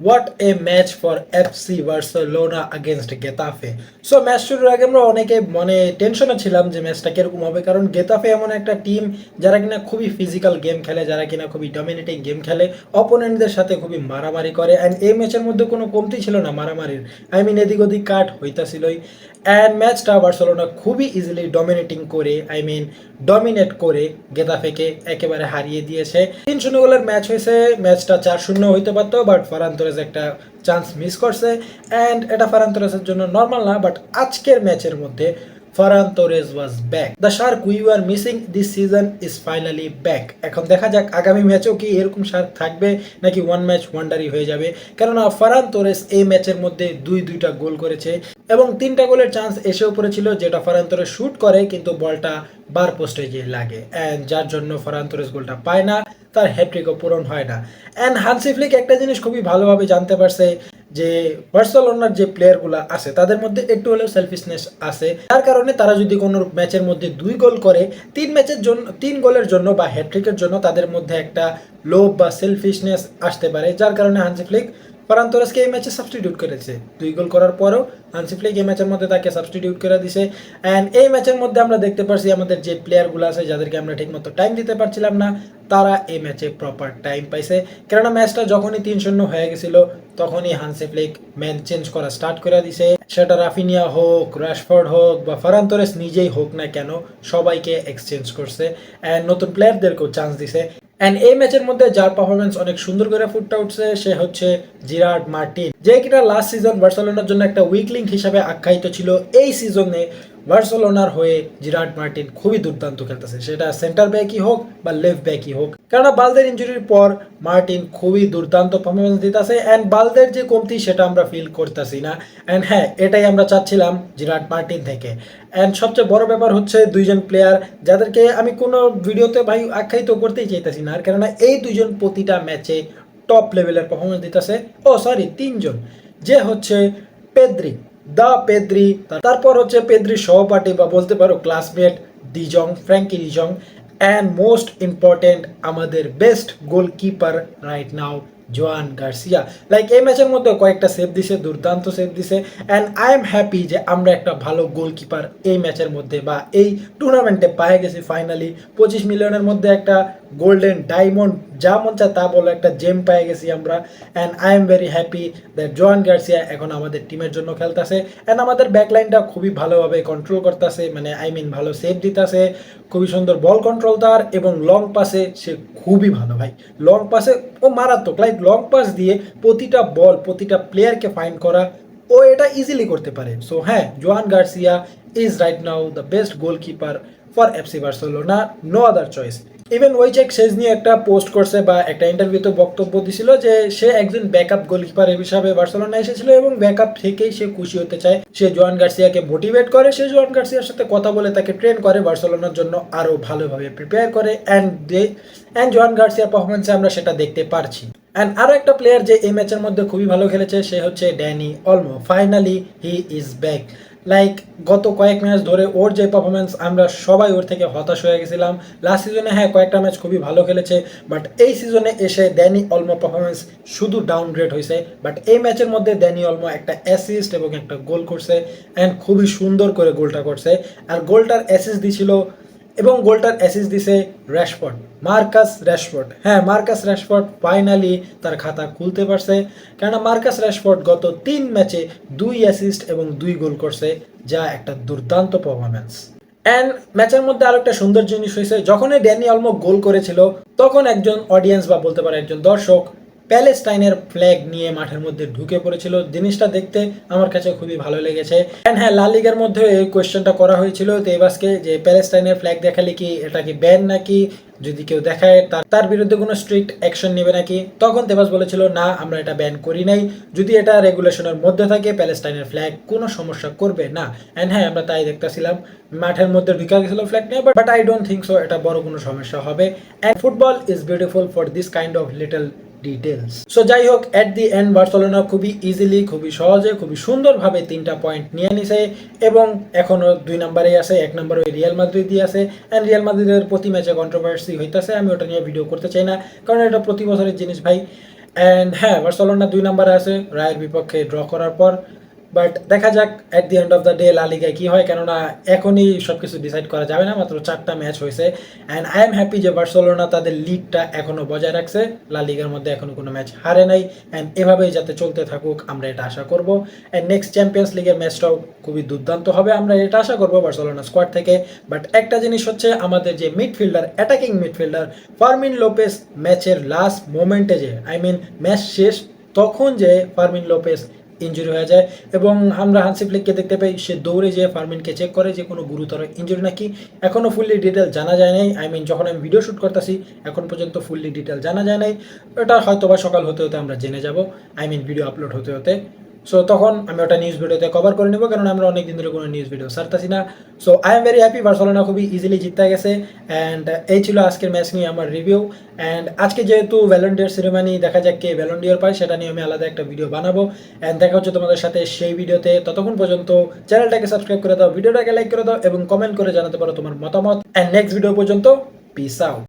What a match for FC Barcelona against Getafe. So match শুরুর আগে আমরা অনেকে মনে টেনশনে ছিলাম যে ম্যাচটা কিরকম হবে, কারণ গেতাফে এমন একটা টিম যারা কিনা খুবই ফিজিক্যাল গেম খেলে, যারা কিনা খুবই ডমিনেটিং গেম খেলে, অপোনেন্টদের সাথে খুবই মারামারি করে। অ্যান্ড এই ম্যাচের মধ্যে কোনো কমতি ছিল না মারামারির, আই মিন এদিক ওদিক কাট হইতাছিলই। অ্যান্ড ম্যাচটা বার্সেলোনা খুবই ইজিলি ডমিনেটিং করে, আই মিন ডমিনেট করে গেতাফেকে একেবারে হারিয়ে দিয়েছে। 3-0 গোলের ম্যাচ হয়েছে, ম্যাচটা 4-0 হইতে পারতো, বাট ফারান তোরেস একটা চান্স মিস করছে। অ্যান্ড এটা ফারান তোরেসের জন্য নর্মাল না, বাট আজকের ম্যাচের মধ্যে Ferran Torres was back. The shark we are missing this season is finally back. এখন দেখা যাক আগামী ম্যাচেও কি এরকম শার্ক থাকবে নাকি ওয়ান ম্যাচ ওয়ান্ডারই হয়ে যাবে, কেননা ফারান তোরেস এই ম্যাচের মধ্যে দুইটা গোল করেছে এবং 3টা গোলের চান্স এসেও পড়েছিল, যেটা ফারান তোরেস শুট করে কিন্তু বলটা বার পোস্টে গিয়ে লাগে, অ্যান্ড যার জন্য ফারান তোরেস গোলটা পায় না, তার হ্যাট্রিকও পূরণ হয় না। অ্যান্ড হানসি ফ্লিক একটা জিনিস খুবই ভালোভাবে জানতে পারছে যে বার্সেলোনার যে প্লেয়ারগুলো আছে তাদের মধ্যে একটু হলেও সেলফিশনেস আছে, যার কারণে তারা যদি কোনো ম্যাচের মধ্যে 2 গোল করে, 3 গোলের জন্য বা হ্যাট্রিকের জন্য তাদের মধ্যে একটা লোভ বা সেলফিশনেস আসতে পারে, যার কারণে হানসি ফ্লিক ফারান তোরেসকে এই ম্যাচে সাবস্টিটিউট করেছে। 2 গোল করার পরেও হানসি ফ্লিক এই ম্যাচের মধ্যে তাকে সাবস্টিটিউট করে দিছে। অ্যান্ড এই ম্যাচের মধ্যে আমরা দেখতে পারছি আমাদের যে প্লেয়ারগুলো আছে যাদেরকে আমরা ঠিকমতো টাইম দিতে পারছিলাম না, তারা এই ম্যাচে প্রপার টাইম পাইছে। কেননা ম্যাচটা যখনই 3-0 হয়ে গেছিল তখনই হানসি ফ্লিক ম্যান চেঞ্জ করা স্টার্ট করে দিছে। সেটা রাফিনিয়া হোক, রাশফোর্ড হোক বা ফারান তোরেস নিজেই হোক না কেন, সবাইকে এক্সচেঞ্জ করছে অ্যান্ড নতুন প্লেয়ারদেরকেও চান্স দিছে। অ্যান্ড এই ম্যাচের মধ্যে যার পারফরমেন্স অনেক সুন্দর করে ফুটটা উঠছে সে হচ্ছে জিরার্ড মার্টিন, যে কিনা লাস্ট সিজন বার্সেলোনার জন্য একটা উইক লিঙ্ক হিসাবে আখ্যায়িত ছিল। এই সিজনে বার্সেলোনার হয়ে জিরার্ড মার্টিন খুবই দুর্দান্ত খেলতেছে, সেটা সেন্টার ব্যাকই হোক বা লেফট ব্যাকই হোক, কেননা বালদের ইঞ্জুরির পর মার্টিন খুবই দুর্দান্ত পারফরমেন্স দিতেছে। অ্যান্ড বালদের যে কমতি সেটা আমরা ফিল করতেছি না। অ্যান্ড হ্যাঁ, এটাই আমরা চাচ্ছিলাম জিরার্ড মার্টিন থেকে। অ্যান্ড সবচেয়ে বড় ব্যাপার হচ্ছে 2জন প্লেয়ার যাদেরকে আমি কোনো ভিডিওতে ভাই আখ্যায়িত করতেই চাইতেছি না, কেননা এই 2জন প্রতিটা ম্যাচে টপ লেভেলের পারফরমেন্স দিতেছে। ও সরি, 3জন, যে হচ্ছে পেদ্রি, দা পেদ্রি, তারপর হচ্ছে পেদ্রির সহপাঠী বা বলতে পারো classmate de Jong, Frenkie de Jong, and most important আমাদের বেস্ট গোলকিপার রাইট নাও জোয়ান গার্সিয়া। লাইক এই ম্যাচের মধ্যে কয়েকটা সেভ দিছে, দুর্দান্ত সেভ দিছে। অ্যান্ড আই এম হ্যাপি যে আমরা একটা ভালো গোলকিপার এই ম্যাচের মধ্যে বা এই টুর্নামেন্টে পায়ে গেছি ফাইনালি। 25 মিলিয়নের মধ্যে একটা গোল্ডেন ডায়মন্ড, যা মন চায় তা বলো, একটা জেম পেয়ে গেছি আমরা। And I am very happy that জোয়ান গার্সিয়া এখন আমাদের টিমের জন্য খেলতেছে। অ্যান্ড আমাদের ব্যাকলাইনটা খুবই ভালোভাবে কন্ট্রোল করতেছে, মানে আই মিন ভালো সেভ দিতেছে, খুবই সুন্দর বল কন্ট্রোল তার, এবং লং পাসে সে খুবই ভালো ভাই। লং পাসে ও মারাত্মক, লাইক লং পাস দিয়ে প্রতিটা বল প্রতিটা প্লেয়ারকে ফাইন্ড করা ও এটা ইজিলি করতে পারে। সো হ্যাঁ, Joan Garcia is right now the best goalkeeper for FC Barcelona, no other choice. Even Wojciech Szczesny একটা পোস্ট করছে বা একটা ইন্টারভিউতে বক্তব্য দিছিল যে সে একজন ব্যাকআপ গোলকিপার হিসাবে বার্সেলোনা এসেছিল এবং ব্যাকআপ থেকেই সে খুশি হতে চায়। সে জোয়ান গার্সিয়াকে মোটিভেট করে, সে জোয়ান গার্সিয়ার সাথে কথা বলে তাকে ট্রেন করে, বার্সেলোনার জন্য আরও ভালোভাবে প্রিপেয়ার করে। অ্যান্ড জোয়ান গার্সিয়ার পারফরমেন্সে আমরা সেটা দেখতে পারছি। অ্যান্ড আরও একটা প্লেয়ার যে এই ম্যাচের মধ্যে খুবই ভালো খেলেছে সে হচ্ছে Dani Olmo. Finally he is back. Like গত কয়েক ম্যাচ ধরে ওর যে পারফরমেন্স আমরা সবাই ওর থেকে হতাশ হয়ে গেছিলাম। লাস্ট সিজনে হ্যাঁ কয়েকটা ম্যাচ খুবই ভালো খেলেছে, বাট এই সিজনে এসে ড্যানি অলমো পারফরমেন্স শুধু ডাউনগ্রেড হয়েছে। বাট এই ম্যাচের মধ্যে ড্যানি অলমো একটা অ্যাসিস্ট এবং একটা গোল করছে, অ্যান্ড খুবই সুন্দর করে গোলটা করছে। আর গোলটার অ্যাসিস্ট দিছে র্যাশফোর্ড, মার্কাস র্যাশফোর্ড। হ্যাঁ, মার্কাস র্যাশফোর্ড ফাইনালি তার খাতা খুলতে পারছে, কেননা মার্কাস র্যাশফোর্ড গত 3 ম্যাচে 2 অ্যাসিস্ট এবং 2 গোল করছে, যা একটা দুর্দান্ত পারফরমেন্স। অ্যান্ড ম্যাচের মধ্যে আরো একটা সুন্দর জিনিস হয়েছে, যখনই ড্যানি অলমো গোল করেছিল তখন একজন অডিয়েন্স বা বলতে পারে একজন দর্শক প্যালেস্টাইনের ফ্ল্যাগ নিয়ে মাঠের মধ্যে ঢুকে পড়েছিল। জিনিসটা দেখতে আমার কাছে খুবই ভালো লেগেছে। অ্যান্ড হ্যাঁ, লা লিগার মধ্যে এই কোয়েশ্চেনটা করা হয়েছিল তেবাসকে যে প্যালেস্টাইনের ফ্ল্যাগ দেখালে কি এটা কি ব্যান, নাকি যদি কেউ দেখায় তার বিরুদ্ধে কোনো স্ট্রিক্ট অ্যাকশন নেবে নাকি। তখন তেবাস বলেছিল না, আমরা এটা ব্যান করি নাই, যদি এটা রেগুলেশনের মধ্যে থাকে প্যালেস্টাইনের ফ্ল্যাগ কোনো সমস্যা করবে না। অ্যান্ড হ্যাঁ, আমরা তাই দেখতেছিলাম, মাঠের মধ্যে ঢুকে গেছিল ফ্ল্যাগ নিয়ে, but I don't think so এটা বড় কোনো সমস্যা হবে। And football is beautiful for this kind of little details. So যাই হোক, এট দি এন্ড বার্সেলোনা খুবই ইজিলি, খুবই সহজে, খুবই সুন্দরভাবে 3টা পয়েন্ট নিয়ে নিছে এবং এখনো 2 নম্বরেই আছে। 1 নম্বরে রিয়াল মাদ্রিদই আছে। অ্যান্ড রিয়াল মাদ্রিদের প্রতি ম্যাচে কন্ট্রোভার্সি হইতেছে, আমি ওটা নিয়ে ভিডিও করতে চাই না, কারণ এটা প্রতি বছরের জিনিস ভাই। অ্যান্ড হ্যাঁ, বার্সেলোনা 2 নম্বরে আছে রায়ের বিপক্ষে ড্র করার পর। বাট দেখা যাক at the end of the day লা লিগায় কী হয়, কেননা এখনই সব কিছু ডিসাইড করা যাবে না, মাত্র 4টা ম্যাচ হয়েছে। অ্যান্ড আই এম হ্যাপি যে বার্সেলোনা তাদের লিডটা এখনও বজায় রাখছে, লা লিগার মধ্যে এখনও কোনো ম্যাচ হারে নাই। অ্যান্ড এভাবেই যাতে চলতে থাকুক আমরা এটা আশা করব। অ্যান্ড নেক্সট চ্যাম্পিয়ন্স লিগের ম্যাচটাও খুবই দুর্দান্ত হবে, আমরা এটা আশা করবো বার্সেলোনা স্কোয়াড থেকে। বাট একটা জিনিস হচ্ছে, আমাদের যে midfielder, attacking midfielder Fermin Lopez ম্যাচের লাস্ট মোমেন্টে যে ম্যাচ শেষ তখন যে ফার্মিন লোপেস ইঞ্জুরি হয়ে যায় এবং আমরা হান্সি ফ্লিককে দেখতে পাই সে দৌড়ে যেয়ে ফার্মিনকে চেক করে যে কোনো গুরুতর ইঞ্জুরি নাকি। এখনও ফুললি ডিটেল জানা যায় নাই, যখন আমি ভিডিও শ্যুট করতেছি এখন পর্যন্ত ফুললি ডিটেল জানা যায় নাই। এটা হয়তো বা সকাল হতে হতে আমরা জেনে যাব, ভিডিও আপলোড হতে হতে। সো তখন আমি ওটা নিউজ ভিডিওতে কভার করে নেবো, কারণ আমরা অনেক দিন ধরে কোনো নিউজ ভিডিও ছাড়তেছি না। So I am very happy, Barcelona খুবই ইজিলি জিততে গেছে। অ্যান্ড এই ছিল আজকের ম্যাচ নিয়ে আমার রিভিউ। অ্যান্ড আজকে যেহেতু ভ্যালেন্টিয়ার সেরেমনি, দেখা যাক কে ভ্যালেন্টিয়ার পায়, সেটা নিয়ে আমি আলাদা একটা ভিডিও বানাবো। অ্যান্ড দেখা হচ্ছে তোমাদের সাথে সেই ভিডিওতে। ততক্ষণ পর্যন্ত চ্যানেলটাকে সাবস্ক্রাইব করে দাও, ভিডিওটাকে লাইক করে দাও এবং কমেন্ট করে জানাতে পারো তোমার মতামত। অ্যান্ড নেক্সট ভিডিও পর্যন্ত পিস আউট।